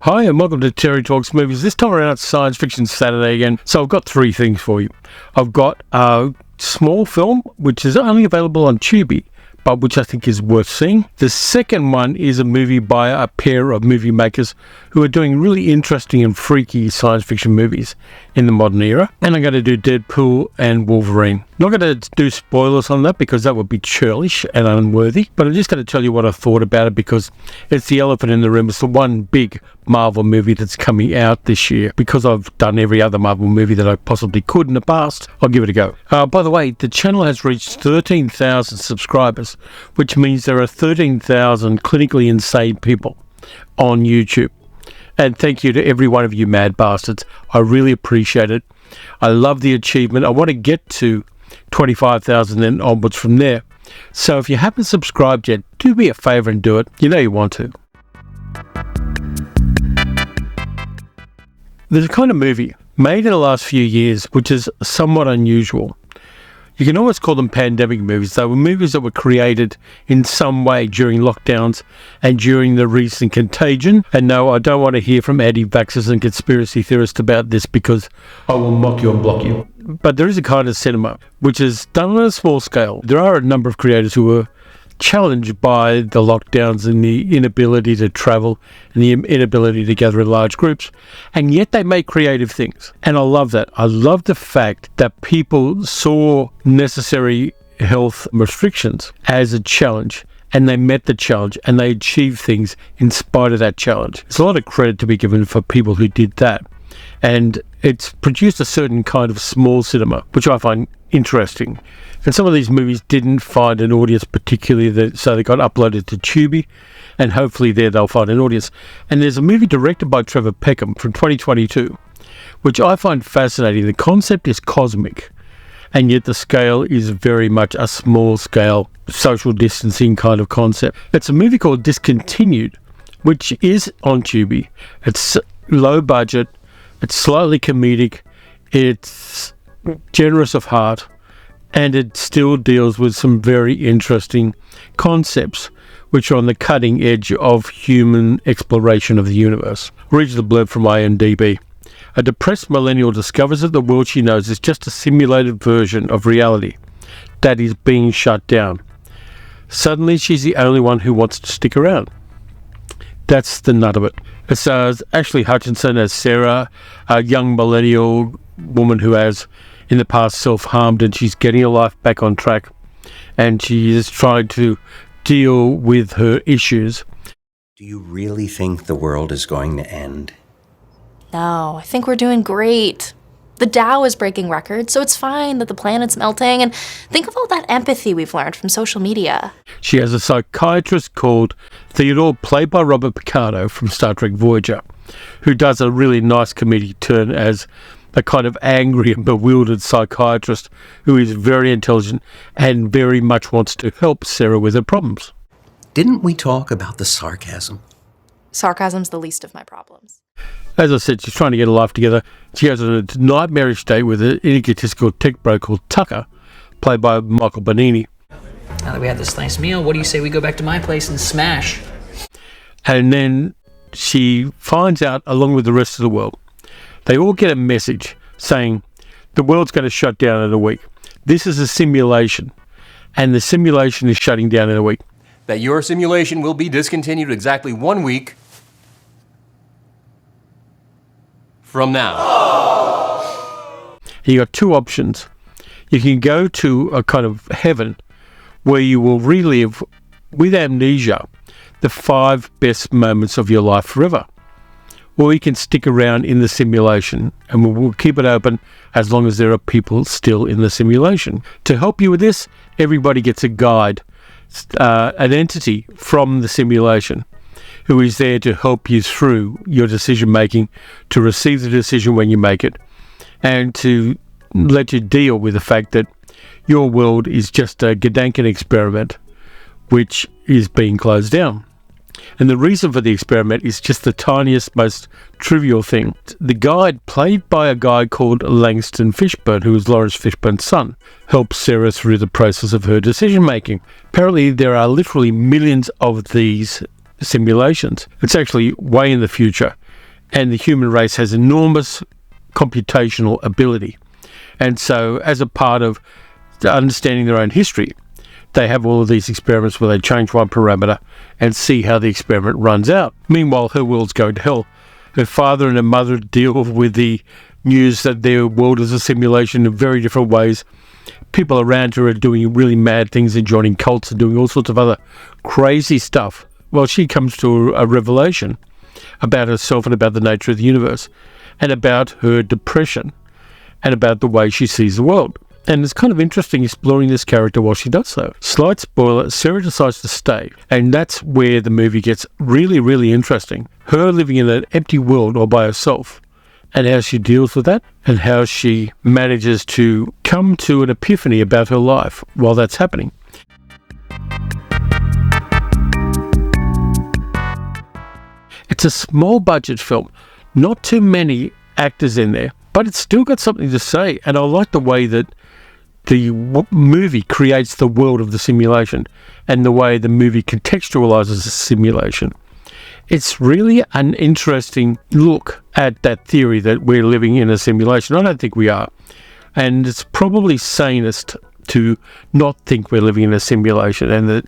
Hi and welcome to Terry Talks Movies. This time around it's Science Fiction Saturday again. So I've got three things for you. I've got a small film which is only available on Tubi, but which I think is worth seeing. The second one is a movie by a pair of movie makers who are doing really interesting and freaky science fiction movies in the modern era. And I'm going to do Deadpool and Wolverine. Not going to do spoilers on that because that would be churlish and unworthy, but I'm just going to tell you what I thought about it because it's the elephant in the room. It's the one big Marvel movie that's coming out this year. Because I've done every other Marvel movie that I possibly could in the past, I'll give it a go. By the way, the channel has reached 13,000 subscribers, which means there are 13,000 clinically insane people on YouTube. And thank you to every one of you mad bastards. I really appreciate it. I love the achievement. I want to get to 25,000 and onwards from there. So if you haven't subscribed yet, do me a favour and do it. You know you want to. There's a kind of movie made in the last few years which is somewhat unusual. You can always call them pandemic movies. They were movies that were created in some way during lockdowns and during the recent contagion. And no, I don't want to hear from anti-vaxxers and conspiracy theorists about this because I will mock you and block you. But there is a kind of cinema which is done on a small scale. There are a number of creators who were challenged by the lockdowns and the inability to travel and the inability to gather in large groups, and yet they make creative things. And I love that. I love the fact that people saw necessary health restrictions as a challenge, and they met the challenge and they achieved things in spite of that challenge. There's a lot of credit to be given for people who did that, and it's produced a certain kind of small cinema which I find interesting. And some of these movies didn't find an audience particularly, so they got uploaded to Tubi, and hopefully there they'll find an audience. And there's a movie directed by Trevor Peckham from 2022, which I find fascinating. The concept is cosmic, and yet the scale is very much a small scale, social distancing kind of concept. It's a movie called Discontinued, which is on Tubi. It's low budget, it's slightly comedic, it's generous of heart, and it still deals with some very interesting concepts which are on the cutting edge of human exploration of the universe. Reads the blurb from IMDb. A depressed millennial discovers that the world she knows is just a simulated version of reality that is being shut down. Suddenly she's the only one who wants to stick around. That's the nut of it. It stars Ashley Hutchinson as Sarah, a young millennial woman who has in the past self-harmed, and she's getting her life back on track, and she is trying to deal with her issues. Do you really think the world is going to end? No, I think we're doing great. The Dow is breaking records, so it's fine that the planet's melting, and think of all that empathy we've learned from social media. She has a psychiatrist called Theodore, played by Robert Picardo from Star Trek Voyager, who does a really nice comedic turn as a kind of angry and bewildered psychiatrist who is very intelligent and very much wants to help Sarah with her problems. Didn't we talk about the sarcasm? Sarcasm's the least of my problems. As I said, she's trying to get her life together. She has a nightmarish date with an egotistical tech bro called Tucker, played by Michael Bonini. Now that we had this nice meal, what do you say we go back to my place and smash? And then she finds out, along with the rest of the world, they all get a message saying the world's going to shut down in a week. This is a simulation, and the simulation is shutting down in a week. That your simulation will be discontinued exactly 1 week from now. You got two options. You can go to a kind of heaven where you will relive with amnesia the 5 best moments of your life forever. Or you can stick around in the simulation, and we'll keep it open as long as there are people still in the simulation. To help you with this, everybody gets a guide, an entity from the simulation who is there to help you through your decision making, to receive the decision when you make it, and to let you deal with the fact that your world is just a Gedanken experiment which is being closed down. And the reason for the experiment is just the tiniest, most trivial thing. The guide, played by a guy called Langston Fishburne, who is Lawrence Fishburne's son, helps Sarah through the process of her decision making. Apparently there are literally millions of these simulations. It's actually way in the future. and the human race has enormous computational ability. And so as a part of understanding their own history, they have all of these experiments where they change one parameter and see how the experiment runs out. Meanwhile, her world's going to hell. Her father and her mother deal with the news that their world is a simulation in very different ways. People around her are doing really mad things and joining cults and doing all sorts of other crazy stuff. Well, she comes to a revelation about herself and about the nature of the universe and about her depression and about the way she sees the world. And it's kind of interesting exploring this character while she does so. Slight spoiler, Sarah decides to stay. And that's where the movie gets really, really interesting. Her living in an empty world all by herself, and how she deals with that, and how she manages to come to an epiphany about her life while that's happening. It's a small budget film, not too many actors in there, but it's still got something to say, and I like the way that the movie creates the world of the simulation and the way the movie contextualizes the simulation. It's really an interesting look at that theory that we're living in a simulation. I don't think we are. And it's probably sanest to not think we're living in a simulation and that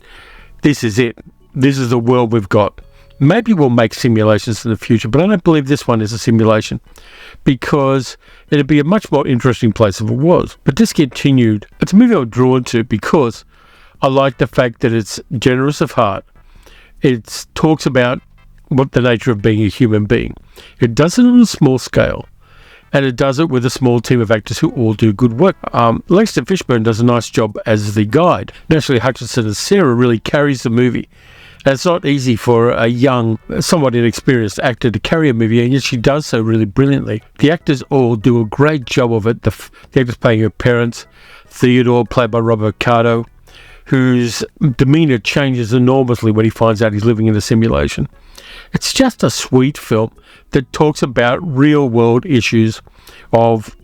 this is it. This is the world we've got. Maybe we'll make simulations in the future, but I don't believe this one is a simulation because it'd be a much more interesting place if it was. But Discontinued, it's a movie I'm drawn to because I like the fact that it's generous of heart. It talks about what the nature of being a human being. It does it on a small scale, and it does it with a small team of actors who all do good work. Langston Fishburne does a nice job as the guide. Natalie Hutchinson as Sarah really carries the movie. And it's not easy for a young, somewhat inexperienced actor to carry a movie, and yet she does so really brilliantly. The actors all do a great job of it. The actors playing her parents, Theodore, played by Robert Ricardo, whose demeanour changes enormously when he finds out he's living in a simulation. It's just a sweet film that talks about real-world issues of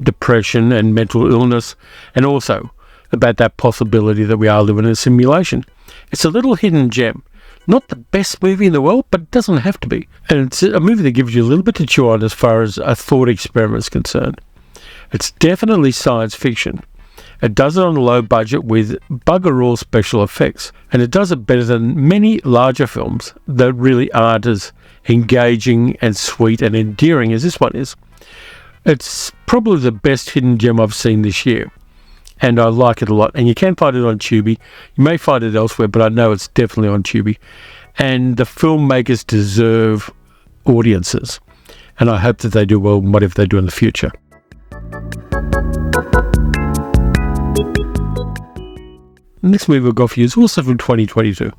depression and mental illness, and also about that possibility that we are living in a simulation. It's a little hidden gem. Not the best movie in the world, but it doesn't have to be. And it's a movie that gives you a little bit to chew on as far as a thought experiment is concerned. It's definitely science fiction. It does it on a low budget with bugger all special effects. And it does it better than many larger films that really aren't as engaging and sweet and endearing as this one is. It's probably the best hidden gem I've seen this year. And I like it a lot. And you can find it on Tubi. You may find it elsewhere, but I know it's definitely on Tubi. And the filmmakers deserve audiences. And I hope that they do well, whatever they do in the future. The next movie I've got for you is also from 2022.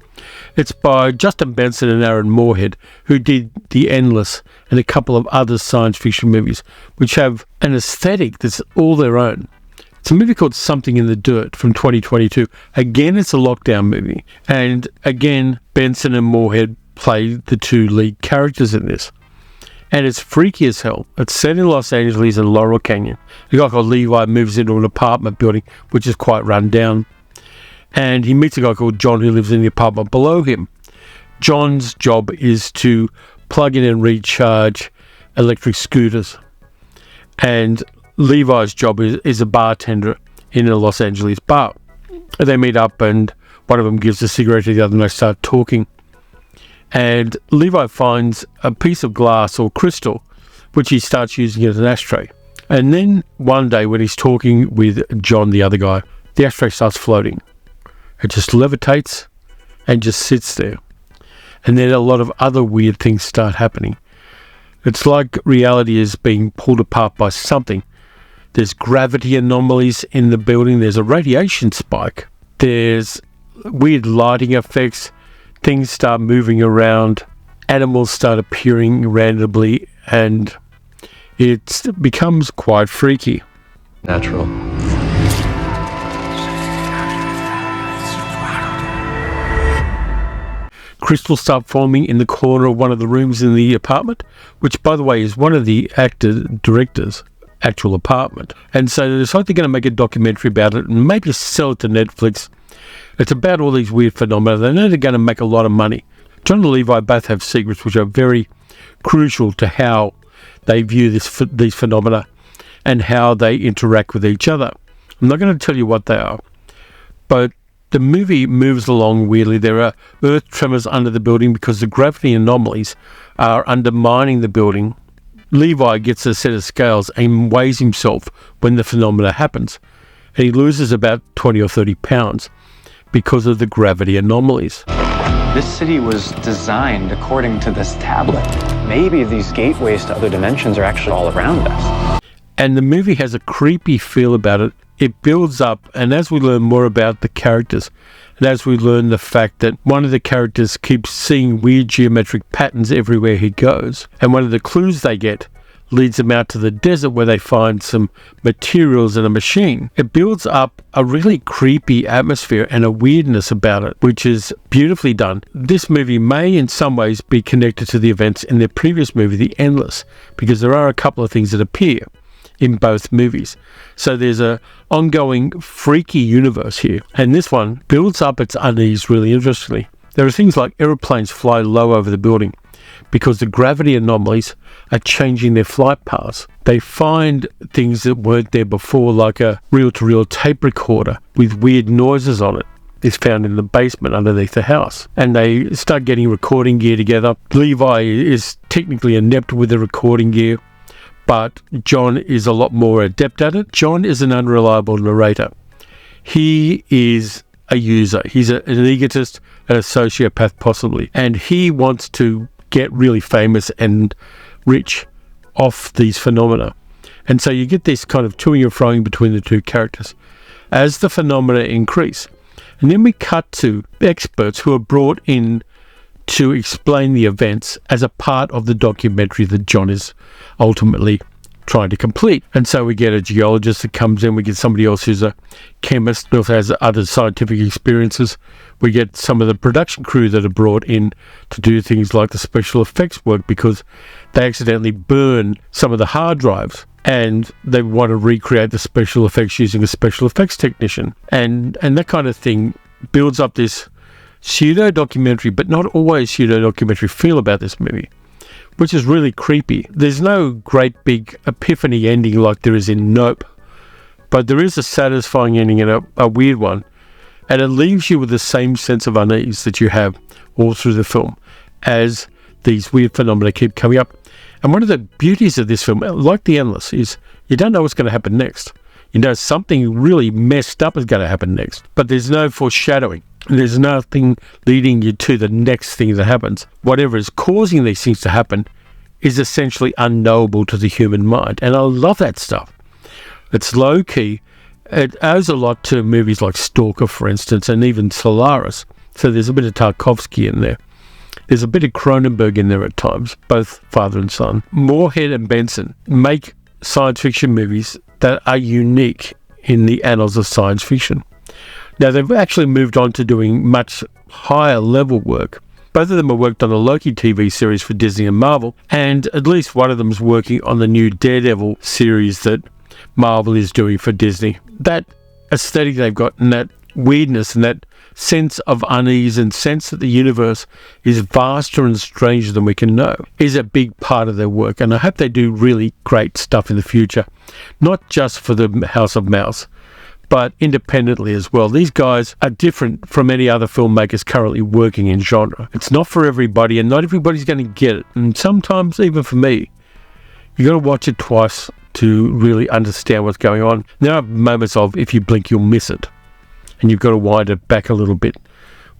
It's by Justin Benson and Aaron Moorhead, who did The Endless and a couple of other science fiction movies, which have an aesthetic that's all their own. It's a movie called Something in the Dirt from 2022. Again, it's a lockdown movie. And again, Benson and Moorhead play the two lead characters in this. And it's freaky as hell. It's set in Los Angeles and Laurel Canyon. A guy called Levi moves into an apartment building, which is quite run down. And he meets a guy called John who lives in the apartment below him. John's job is to plug in and recharge electric scooters. And Levi's job is a bartender in a Los Angeles bar. They meet up and one of them gives a cigarette to the other and they start talking. And Levi finds a piece of glass or crystal, which he starts using as an ashtray. And then one day when he's talking with John, the other guy, the ashtray starts floating. It just levitates and just sits there. And then a lot of other weird things start happening. It's like reality is being pulled apart by something. There's gravity anomalies in the building. There's a radiation spike. There's weird lighting effects. Things start moving around. Animals start appearing randomly. And it becomes quite freaky. Natural. Crystals start forming in the corner of one of the rooms in the apartment, which, by the way, is one of the director's actual apartment. And so they decide they're going to make a documentary about it and maybe sell it to Netflix. It's about all these weird phenomena. They know they're going to make a lot of money. John and Levi both have secrets which are very crucial to how they view these phenomena and how they interact with each other. I'm not going to tell you what they are, but the movie moves along weirdly. There are earth tremors under the building because the gravity anomalies are undermining the building. Levi gets a set of scales and weighs himself when the phenomena happens, and he loses about 20 or 30 pounds because of the gravity anomalies. This city was designed according to this tablet. Maybe these gateways to other dimensions are actually all around us. And the movie has a creepy feel about it. It builds up, and as we learn more about the characters, and as we learn the fact that one of the characters keeps seeing weird geometric patterns everywhere he goes, and one of the clues they get leads them out to the desert where they find some materials and a machine. It builds up a really creepy atmosphere and a weirdness about it, which is beautifully done. This movie may in some ways be connected to the events in their previous movie, The Endless, because there are a couple of things that appear in both movies. So there's a ongoing freaky universe here, and this one builds up its unease really interestingly. There are things like aeroplanes fly low over the building because the gravity anomalies are changing their flight paths. They find things that weren't there before, like a reel-to-reel tape recorder with weird noises on it. Is found in the basement underneath the house, and they start getting recording gear together. Levi is technically inept with the recording gear, but John is a lot more adept at it. John is an unreliable narrator. He is a user. He's an egotist, a sociopath possibly, and he wants to get really famous and rich off these phenomena. And so you get this kind of toing and froing between the two characters as the phenomena increase. And then we cut to experts who are brought in to explain the events as a part of the documentary that John is ultimately trying to complete. And so we get a geologist that comes in, we get somebody else who's a chemist who also has other scientific experiences. We get some of the production crew that are brought in to do things like the special effects work because they accidentally burn some of the hard drives and they want to recreate the special effects using a special effects technician. And that kind of thing builds up this pseudo-documentary, but not always pseudo-documentary feel about this movie, which is really creepy. There's no great big epiphany ending like there is in Nope, but there is a satisfying ending and a weird one, and it leaves you with the same sense of unease that you have all through the film as these weird phenomena keep coming up. And one of the beauties of this film, like The Endless, is you don't know what's going to happen next. You know something really messed up is going to happen next, but there's no foreshadowing. There's nothing leading you to the next thing that happens. Whatever is causing these things to happen is essentially unknowable to the human mind. And I love that stuff. It's low-key. It owes a lot to movies like Stalker, for instance, and even Solaris. So there's a bit of Tarkovsky in there. There's a bit of Cronenberg in there at times, both father and son. Moorhead and Benson make science fiction movies that are unique in the annals of science fiction. Now, they've actually moved on to doing much higher level work. Both of them have worked on the Loki TV series for Disney and Marvel, and at least one of them is working on the new Daredevil series that Marvel is doing for Disney. That aesthetic they've got and that weirdness and that sense of unease and sense that the universe is vaster and stranger than we can know is a big part of their work, and I hope they do really great stuff in the future, not just for the House of Mouse, but independently as well. These guys are different from any other filmmakers currently working in genre. It's not for everybody, and not everybody's going to get it. And sometimes, even for me, you got to watch it twice to really understand what's going on. There are moments of, if you blink, you'll miss it. And you've got to wind it back a little bit,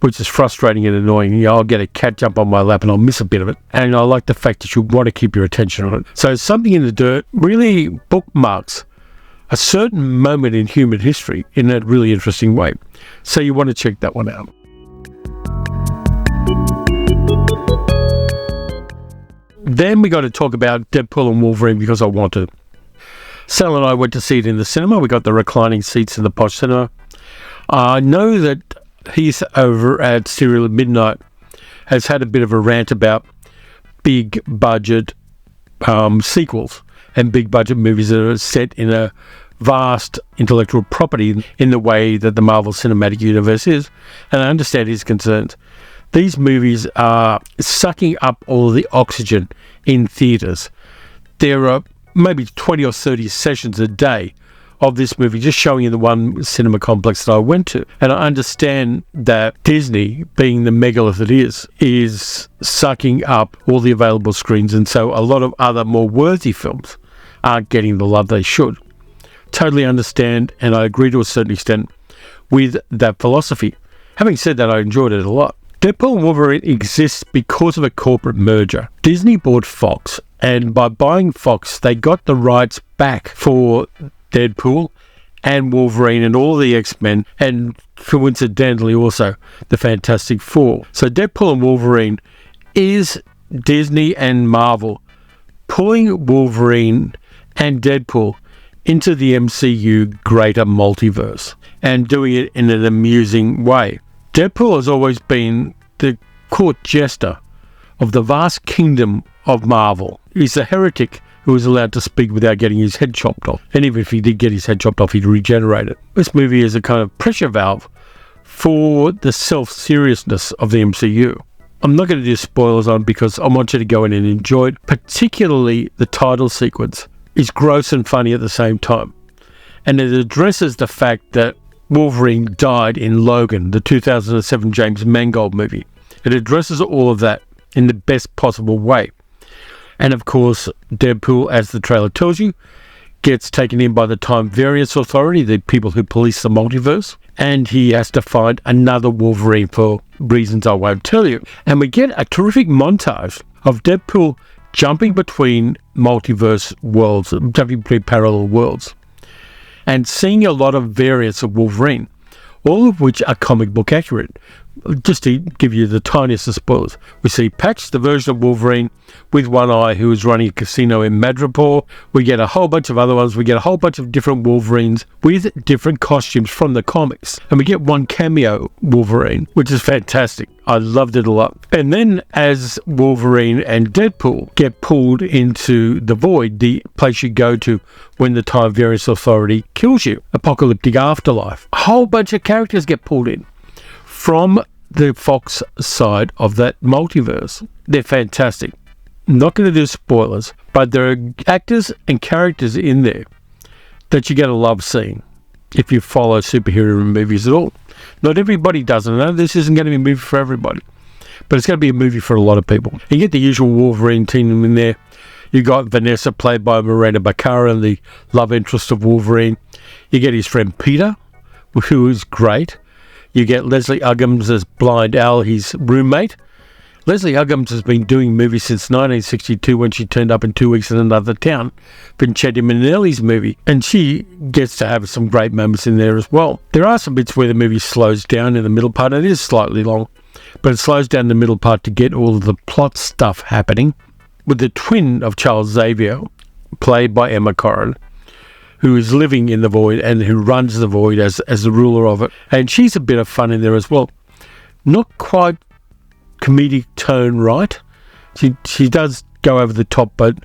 which is frustrating and annoying. You know, I'll get a cat jump on my lap and I'll miss a bit of it. And I like the fact that you want to keep your attention on it. So Something in the Dirt really bookmarks a certain moment in human history in a really interesting way. So you want to check that one out. Then we got to talk about Deadpool and Wolverine because I want to. Sal and I went to see it in the cinema. We got the reclining seats in the posh cinema. I know that he's over at Serial at Midnight has had a bit of a rant about big budget sequels and big budget movies that are set in a vast intellectual property in the way that the Marvel Cinematic Universe is. And I understand his concerns. These movies are sucking up all of the oxygen in theatres. There are maybe 20 or 30 sessions a day of this movie just showing in the one cinema complex that I went to. And I understand that Disney, being the megalith it is sucking up all the available screens, and so a lot of other more worthy films aren't getting the love they should. Totally understand, and I agree to a certain extent with that philosophy. Having said that, I enjoyed it a lot. Deadpool and Wolverine exists because of a corporate merger. Disney bought Fox, and by buying Fox, they got the rights back for Deadpool and Wolverine and all the X-Men, and coincidentally also the Fantastic Four. So Deadpool and Wolverine is Disney and Marvel pulling Wolverine and Deadpool into the MCU greater multiverse and doing it in an amusing way. Deadpool has always been the court jester of the vast kingdom of Marvel. He's a heretic who was allowed to speak without getting his head chopped off. And even if he did get his head chopped off, he'd regenerate it. This movie is a kind of pressure valve for the self-seriousness of the MCU. I'm not going to do spoilers on because I want you to go in and enjoy it. Particularly the title sequence is gross and funny at the same time. And it addresses the fact that Wolverine died in Logan, the 2007 James Mangold movie. It addresses all of that in the best possible way. And of course, Deadpool, as the trailer tells you, gets taken in by the Time Variance Authority, the people who police the multiverse, and he has to find another Wolverine for reasons I won't tell you. And we get a terrific montage of Deadpool jumping between multiverse worlds, jumping between parallel worlds, and seeing a lot of variants of Wolverine, all of which are comic book accurate. Just to give you the tiniest of spoilers, we see Patch, the version of Wolverine with one eye, who is running a casino in Madripoor. We get a whole bunch of other ones. We get a whole bunch of different Wolverines with different costumes from the comics. And we get one cameo Wolverine, which is fantastic. I loved it a lot. And then as Wolverine and Deadpool get pulled into the void, the place you go to when the Time Variance Authority kills you, apocalyptic afterlife, a whole bunch of characters get pulled in from the Fox side of that multiverse. They're fantastic. I'm not going to do spoilers, but there are actors and characters in there that you're going to love seeing if you follow superhero movies at all. Not everybody does. I know this isn't going to be a movie for everybody, but it's going to be a movie for a lot of people. You get the usual Wolverine team in there. You got Vanessa, played by Morena Baccarin, the love interest of Wolverine. You get his friend Peter, who is great. You get Leslie Uggams as Blind Al, his roommate. Leslie Uggams has been doing movies since 1962 when she turned up in 2 Weeks in Another Town, Vincenzo Minnelli's movie, and she gets to have some great moments in there as well. There are some bits where the movie slows down in the middle part. It is slightly long, but it slows down in the middle part to get all of the plot stuff happening, with the twin of Charles Xavier, played by Emma Corrin, who is living in the void and who runs the void as the ruler of it. And she's a bit of fun in there as well. Not quite comedic tone right. She does go over the top, but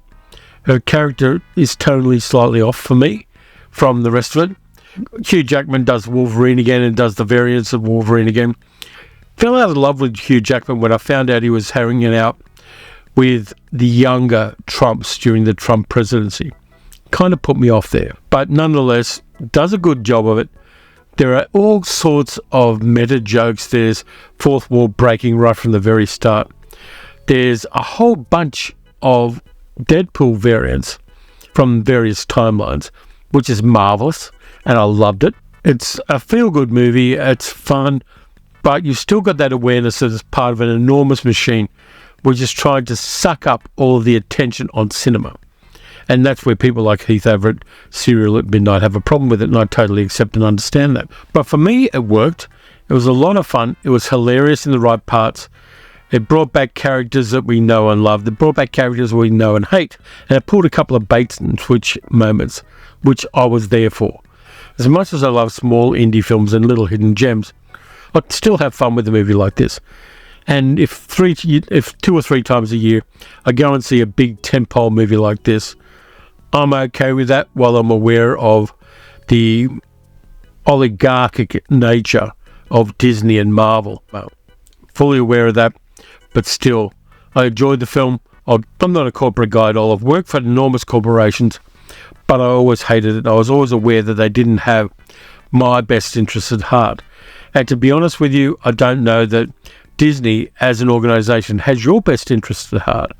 her character is tonally slightly off for me from the rest of it. Hugh Jackman does Wolverine again and does the variants of Wolverine again. Fell out of love with Hugh Jackman when I found out he was hanging out with the younger Trumps during the Trump presidency. Kind of put me off there, but nonetheless does a good job of it. There are all sorts of meta jokes. There's fourth wall breaking right from the very start. There's a whole bunch of Deadpool variants from various timelines, which is marvelous, and I loved it. It's a feel-good movie. It's fun, but you've still got that awareness that it's part of an enormous machine which is trying to suck up all of the attention on cinema. And that's where people like Heath Everett, Serial at Midnight, have a problem with it, and I totally accept and understand that. But for me, it worked. It was a lot of fun. It was hilarious in the right parts. It brought back characters that we know and love. It brought back characters we know and hate. And it pulled a couple of baits and switch moments, which I was there for. As much as I love small indie films and little hidden gems, I'd still have fun with a movie like this. And if 2 or 3 times a year I go and see a big tentpole movie like this, I'm okay with that, while I'm aware of the oligarchic nature of Disney and Marvel. Well, fully aware of that, but still, I enjoyed the film. I'm not a corporate guy at all. I've worked for enormous corporations, but I always hated it. I was always aware that they didn't have my best interests at heart. And to be honest with you, I don't know that Disney as an organisation has your best interests at heart.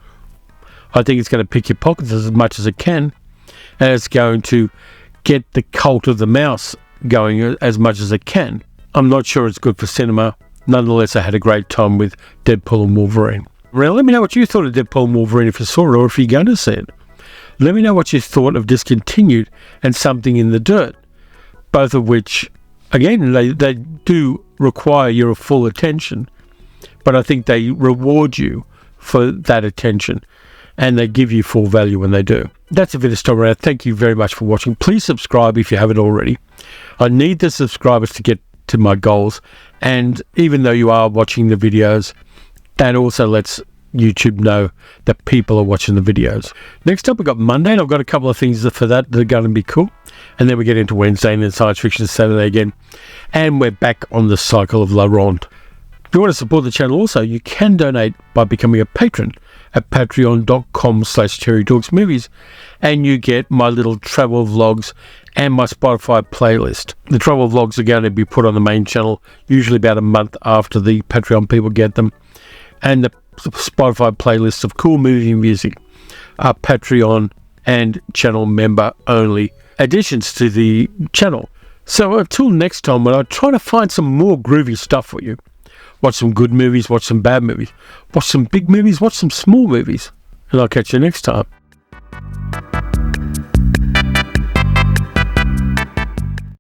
I think it's going to pick your pockets as much as it can, and it's going to get the cult of the mouse going as much as it can. I'm not sure it's good for cinema. Nonetheless, I had a great time with Deadpool and Wolverine. Now, let me know what you thought of Deadpool and Wolverine if you saw it or if you're going to see it. Let me know what you thought of Discontinued and Something in the Dirt, both of which, again, they do require your full attention, but I think they reward you for that attention and they give you full value when they do. That's a bit of story. Thank you very much for watching. Please subscribe if you haven't already. I need the subscribers to get to my goals, and even though you are watching the videos, that also lets YouTube know that people are watching the videos. Next up, we've got Monday, and I've got a couple of things for that are going to be cool. And then we get into Wednesday and then Science Fiction Saturday again. And we're back on the cycle of La Ronde. If you want to support the channel also, you can donate by becoming a patron at patreon.com/CherryTalksMovies, and you get my little travel vlogs and my Spotify playlist. The travel vlogs are going to be put on the main channel, usually about a month after the Patreon people get them. And the Spotify playlists of cool movie music are Patreon and channel member only additions to the channel. So until next time, when I try to find some more groovy stuff for you, watch some good movies, watch some bad movies, watch some big movies, watch some small movies, and I'll catch you next time.